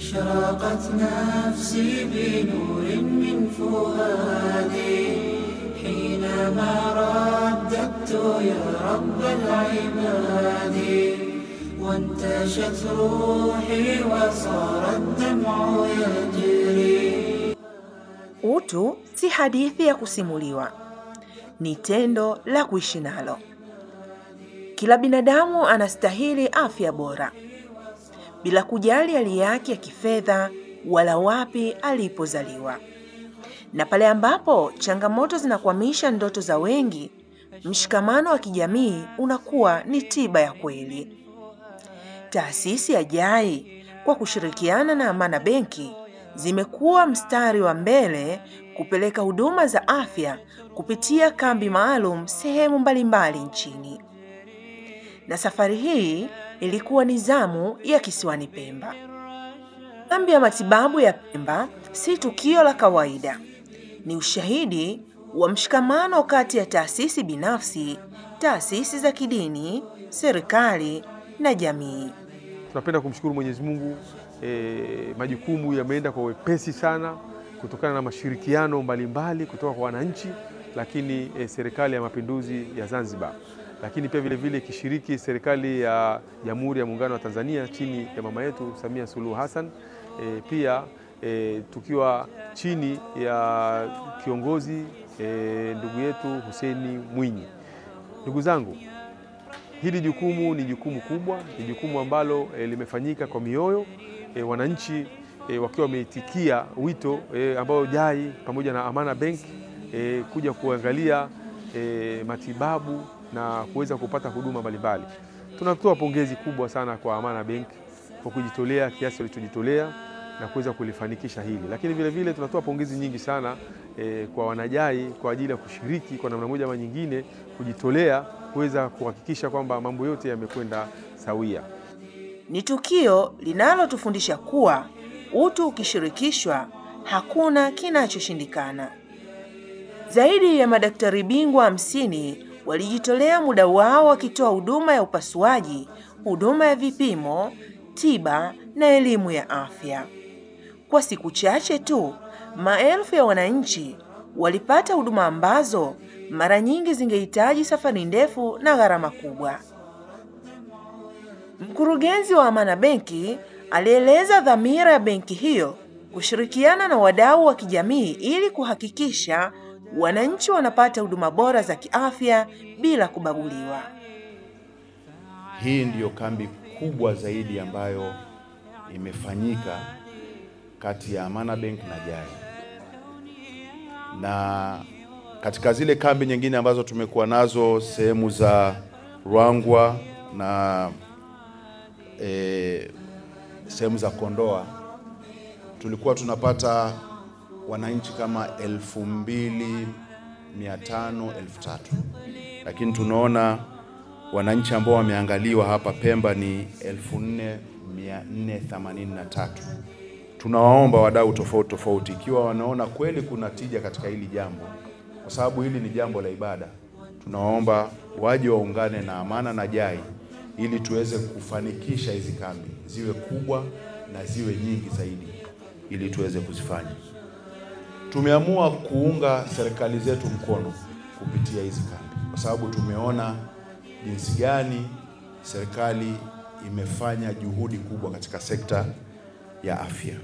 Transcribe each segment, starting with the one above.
أشرقت نفسي بنور من فؤادي حينما رددت يا رب العباد وانتشت روحي وصار الدمع يجري. Utu si hadithi ya kusimuliwa, ni tendo la kuishi nalo. Kila binadamu anastahili afya bora, bila kujali hali yake ya kifedha wala wapi alipozaliwa. Na pale ambapo changamoto zinakwamisha ndoto za wengi, mshikamano wa kijamii unakuwa ni tiba ya kweli. Taasisi ya JAI kwa kushirikiana na Amana Benki zimekuwa mstari wa mbele kupeleka huduma za afya kupitia kambi maalum sehemu mbalimbali nchini. Na safari hii ilikuwa ni zamu ya kisiwani Pemba. Kambi ya matibabu ya Pemba si tukio la kawaida. Ni ushahidi wa mshikamano kati ya taasisi binafsi, taasisi za kidini, serikali na jamii. Tunapenda kumshukuru Mwenyezi Mungu, majukumu yameenda kwa wepesi sana kutokana na mashirikiano mbalimbali kutoka kwa wananchi, lakini serikali ya Mapinduzi ya Zanzibar, lakini pia vile vile kishiriki serikali ya Jamhuri ya Muungano wa Tanzania chini ya mama yetu Samia Suluhu Hassan, pia tukiwa chini ya kiongozi ndugu yetu Hussein Mwinyi. Ndugu zangu, hili jukumu ni jukumu kubwa, ni jukumu ambalo limefanyika kwa mioyo, wananchi wakiwa wameitikia wito ambao JAI pamoja na Amana Bank kuja kuangalia matibabu na kuweza kupata huduma mbalimbali. Tunatoa pongezi kubwa sana kwa Amana Bank kwa kujitolea kiasi walichojitolea na kuweza kulifanikisha hili. Lakini vile vile tunatoa pongezi nyingi sana kwa wanajai kwa ajili ya kushiriki kwa namna moja ama nyingine, kujitolea kuweza kuhakikisha kwamba mambo yote yamekwenda sawia. Ni tukio linalotufundisha kuwa utu ukishirikishwa hakuna kinachoshindikana. Zaidi ya madaktari bingwa 50 walijitolea muda wao wakitoa huduma ya upasuaji, huduma ya vipimo, tiba na elimu ya afya. Kwa siku chache tu, maelfu ya wananchi walipata huduma ambazo mara nyingi zingehitaji safari ndefu na gharama kubwa. Mkurugenzi wa Amana Benki alieleza dhamira ya benki hiyo kushirikiana na wadau wa kijamii ili kuhakikisha wananchi wanapata huduma bora za kiafya bila kubaguliwa. Hii ndiyo kambi kubwa zaidi ambayo imefanyika kati ya Amana Bank na JAI. Na katika zile kambi nyingine ambazo tumekuwa nazo sehemu za Ruangwa na sehemu za Kondoa, tulikuwa tunapata wananchi kama 2,500, 3,000. Lakini tunaona wananchi ambao wameangaliwa hapa Pemba ni 4,483. Tunawaomba wadau tofauti tofauti, ikiwa wanaona kweli kuna tija katika hili jambo, kwa sababu hili ni jambo la ibada, tunawaomba waje waungane na Amana na JAI ili tuweze kufanikisha hizi kambi ziwe kubwa na ziwe nyingi zaidi ili tuweze kuzifanya. Tumeamua kuunga serikali zetu mkono kupitia hizi kambi kwa sababu tumeona jinsi gani serikali imefanya juhudi kubwa katika sekta ya afya.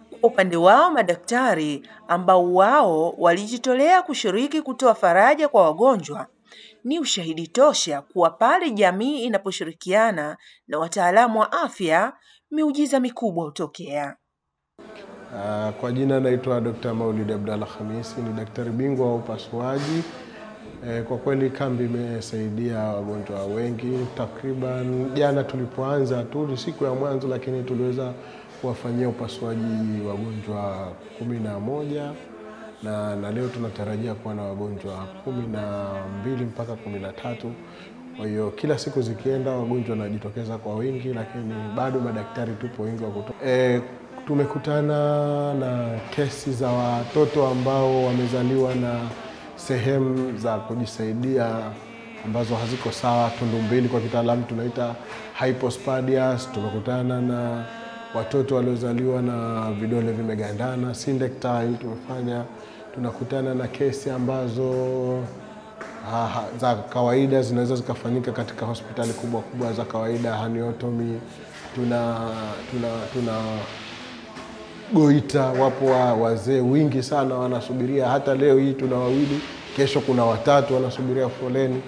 Kwa upande wao madaktari ambao wao walijitolea kushiriki kutoa faraja kwa wagonjwa, ni ushahidi tosha kuwa pale jamii inaposhirikiana na wataalamu wa afya, miujiza mikubwa hutokea. Kwa jina naitwa Dr. Maulid Abdalla Khamisi, ni daktari bingwa wa upasuaji. Kwa kweli kambi imesaidia wagonjwa wengi. Takriban jana tulipoanza tu siku ya mwanzo, lakini tuliweza kuwafanyia upasuaji wagonjwa 11 na leo tunatarajia kuwa na wagonjwa 12 mpaka 13. Kwa hiyo kila siku zikienda wagonjwa wanajitokeza kwa wingi, lakini bado madaktari tupo wengi wa kutosha. Tumekutana na kesi za watoto ambao wamezaliwa na sehemu za kujisaidia ambazo haziko sawa, tundu mbili kwa kitaalamu tunaita hypospadias. Tumekutana na watoto waliozaliwa na vidole vimegandana, syndactyly tumefanya. Tunakutana na kesi ambazo za kawaida zinaweza zikafanyika katika hospitali kubwa za kawaida, herniatomy. Tuna goita, wapo wazee wingi sana wanasubiria. Hata leo hii tuna 2, kesho kuna 3 wanasubiria foleni.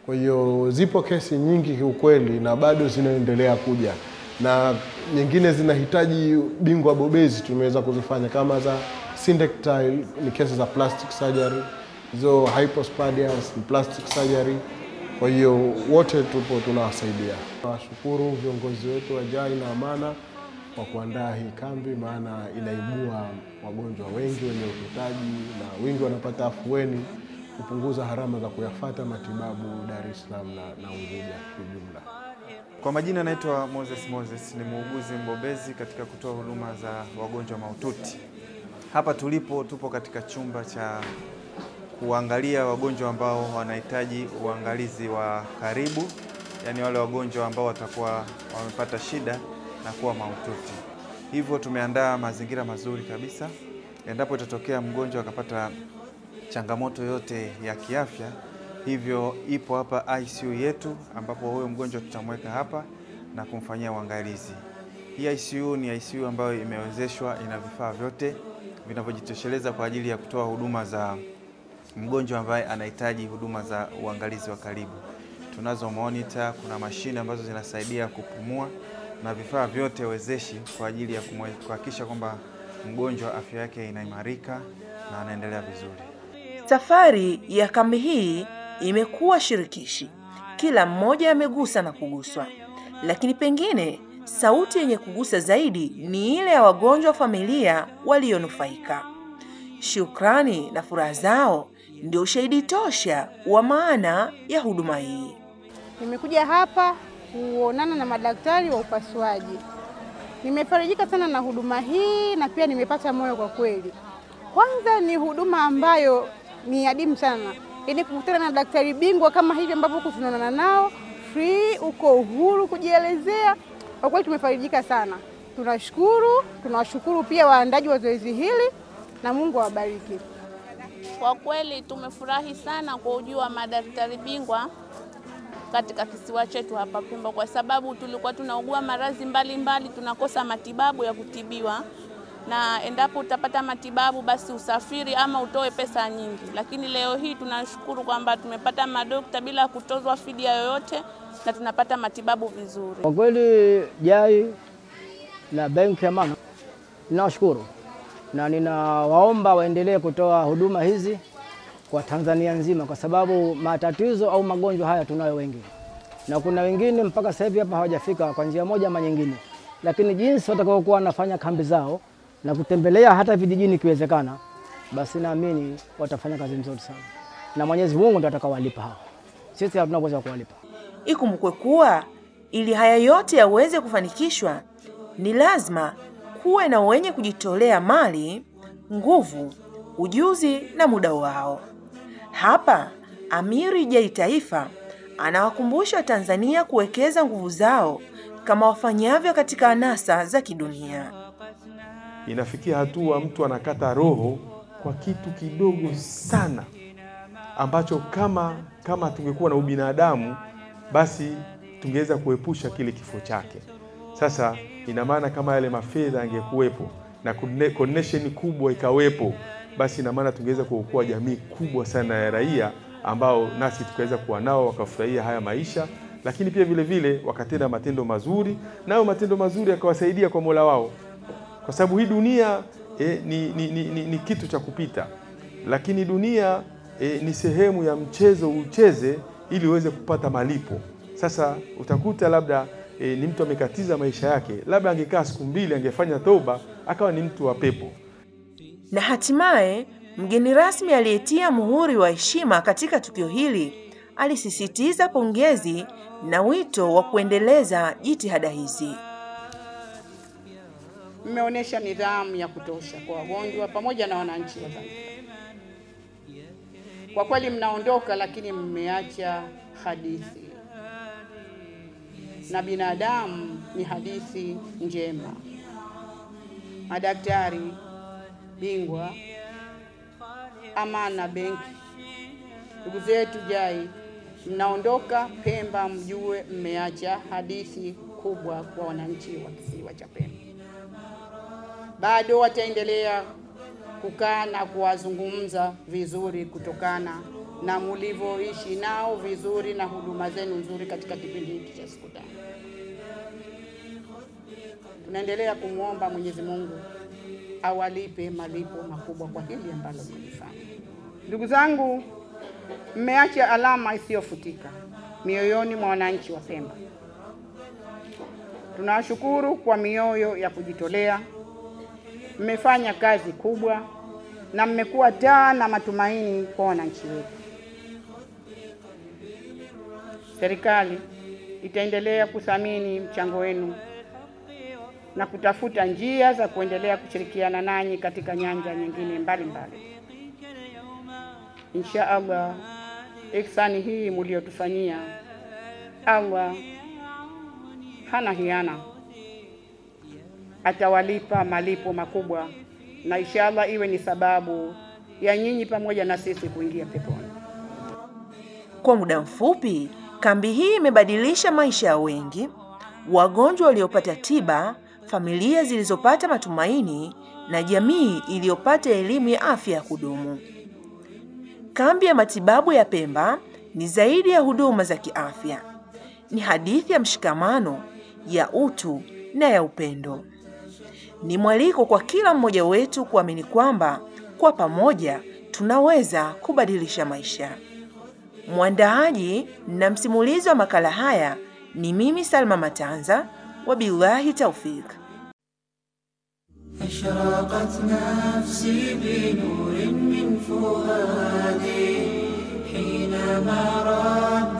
Kwa hiyo zipo kesi nyingi kiukweli na bado zinaendelea kuja, na nyingine zinahitaji bingwa bobezi tumeweza kuzifanya, kama za syndactyly ni kesi za plastic surgery, hizo hypospadias ni plastic surgery. Kwa hiyo wote tupo tunawasaidia. Nawashukuru viongozi wetu wa JAI na Amana kwa kuandaa hii kambi, maana inaibua wagonjwa wengi wenye uhitaji na wengi wanapata afueni, kupunguza harama za kuyafuata matibabu Dar es Salaam na Unguja kwa jumla. Kwa majina naitwa Moses, ni muuguzi mbobezi katika kutoa huduma za wagonjwa mahututi. Hapa tupo katika chumba cha kuangalia wagonjwa ambao wanahitaji uangalizi wa karibu, yani wale wagonjwa ambao watakuwa wamepata shida na kuwa mahututi. Hivyo tumeandaa mazingira mazuri kabisa. Endapo itatokea mgonjwa akapata changamoto yote ya kiafya, hivyo ipo hapa ICU yetu ambapo huyo mgonjwa tutamweka hapa na kumfanyia uangalizi. Hii ICU ni ICU ambayo imewezeshwa, ina vifaa vyote vinavyojitosheleza kwa ajili ya kutoa huduma za mgonjwa ambaye anahitaji huduma za uangalizi wa karibu. Tunazo monitor, kuna mashine ambazo zinasaidia kupumua na vifaa vyote wezeshi kwa ajili ya kuhakikisha kwamba mgonjwa afya yake inaimarika na anaendelea vizuri. Safari ya kambi hii imekuwa shirikishi. Kila mmoja amegusa na kuguswa. Lakini pengine sauti yenye kugusa zaidi ni ile ya wagonjwa familia walionufaika. Shukrani na furaha zao ndio ushahidi tosha wa maana ya huduma hii. Nimekuja hapa kuonana na madaktari wa upasuaji. Nimefarijika sana na huduma hii na pia nimepata moyo kwa kweli. Kwanza ni huduma ambayo ni adimu sana. Yaani kukutana na daktari bingwa kama hivi ambapo tunaonana nao free, uko uhuru kujielezea. Kwa kweli tumefarijika sana. Tunawashukuru pia waandaji wa zoezi hili na Mungu awabariki. Kwa kweli tumefurahi sana kwa ujio wa madaktari bingwa katika kisiwa chetu hapa Pemba, kwa sababu tulikuwa tunaugua maradhi mbalimbali, tunakosa matibabu ya kutibiwa, na endapo utapata matibabu basi usafiri ama utoe pesa nyingi. Lakini leo hii tunashukuru kwamba tumepata madokta bila kutozwa fidia yoyote na tunapata matibabu vizuri. Kwa kweli JAI na benki ya Amana ninawashukuru na ninawaomba waendelee kutoa huduma hizi kwa Tanzania nzima, kwa sababu matatizo au magonjwa haya tunayo wengi. Na kuna wengine mpaka sasa hivi hapa hawajafika kwa njia moja ama nyingine. Lakini jinsi watakaokuwa wanafanya kambi zao na kutembelea hata vijijini kiwezekana, basi naamini watafanya kazi nzuri sana. Na Mwenyezi Mungu ndiye atakawalipa hao. Sisi hatuna uwezo wa kuwalipa. Ikumbukwe kuwa ili haya yote yaweze kufanikishwa, ni lazima kuwe na wenye kujitolea mali, nguvu, ujuzi na muda wao. Hapa Amiri JAI Taifa anawakumbusha Tanzania kuwekeza nguvu zao kama wafanyavyo katika anasa za kidunia. Inafikia hatua mtu anakata roho kwa kitu kidogo sana ambacho kama tungekuwa na ubinadamu basi tungeweza kuepusha kile kifo chake. Sasa ina maana kama yale mafedha angekuwepo na connection kubwa ikawepo, basi ina maana tungeweza kuokoa jamii kubwa sana ya raia ambao nasi tukaweza kuwa nao wakafurahia haya maisha, lakini pia vile vile wakatenda matendo mazuri, nao matendo mazuri yakawasaidia kwa Mola wao. Kwa sababu hii dunia ni kitu cha kupita, lakini dunia ni sehemu ya mchezo ucheze ili uweze kupata malipo. Sasa utakuta labda ni mtu amekatiza maisha yake, labda angekaa siku 2 angefanya toba akawa ni mtu wa pepo. Na hatimaye mgeni rasmi aliyetia muhuri wa heshima katika tukio hili alisisitiza pongezi na wito wa kuendeleza jitihada hizi. Mmeonyesha nidhamu ya kutosha kwa wagonjwa pamoja na wananchi wa Zanzibar. Kwa kweli mnaondoka lakini mmeacha hadithi, na binadamu ni hadithi njema. Madaktari bingwa, Amana Benki, ndugu zetu JAI, mnaondoka Pemba, mjue mmeacha hadithi kubwa kwa wananchi wa kisiwa cha Pemba. Bado wataendelea kukaa na kuwazungumza vizuri kutokana na mlivyoishi nao vizuri na huduma zenu nzuri katika kipindi hiki cha siku 5. Tunaendelea kumwomba Mwenyezi Mungu awalipe malipo makubwa kwa hili ambalo mlifanya. Ndugu zangu, mmeacha alama isiyofutika mioyoni mwa wananchi wa Pemba. Tunawashukuru kwa mioyo ya kujitolea. Mmefanya kazi kubwa na mmekuwa taa na matumaini kwa wananchi wetu. Serikali itaendelea kuthamini mchango wenu na kutafuta njia za kuendelea kushirikiana nanyi katika nyanja nyingine mbalimbali. Insha Allah, ihsani hii mliotufanyia, Allah hana hiana, atawalipa malipo makubwa, na inshallah iwe ni sababu ya nyinyi pamoja na sisi kuingia peponi. Kwa muda mfupi, kambi hii imebadilisha maisha ya wengi, wagonjwa waliopata tiba, familia zilizopata matumaini na jamii iliyopata elimu ya afya ya kudumu. Kambi ya matibabu ya Pemba ni zaidi ya huduma za kiafya. Ni hadithi ya mshikamano, ya utu na ya upendo. Ni mwaliko kwa kila mmoja wetu kuamini kwamba kwa pamoja tunaweza kubadilisha maisha. Mwandaaji na msimulizi wa makala haya ni mimi Salma Matanza, wabillahi tawfik. أشرقت نفسي بنور من فؤادي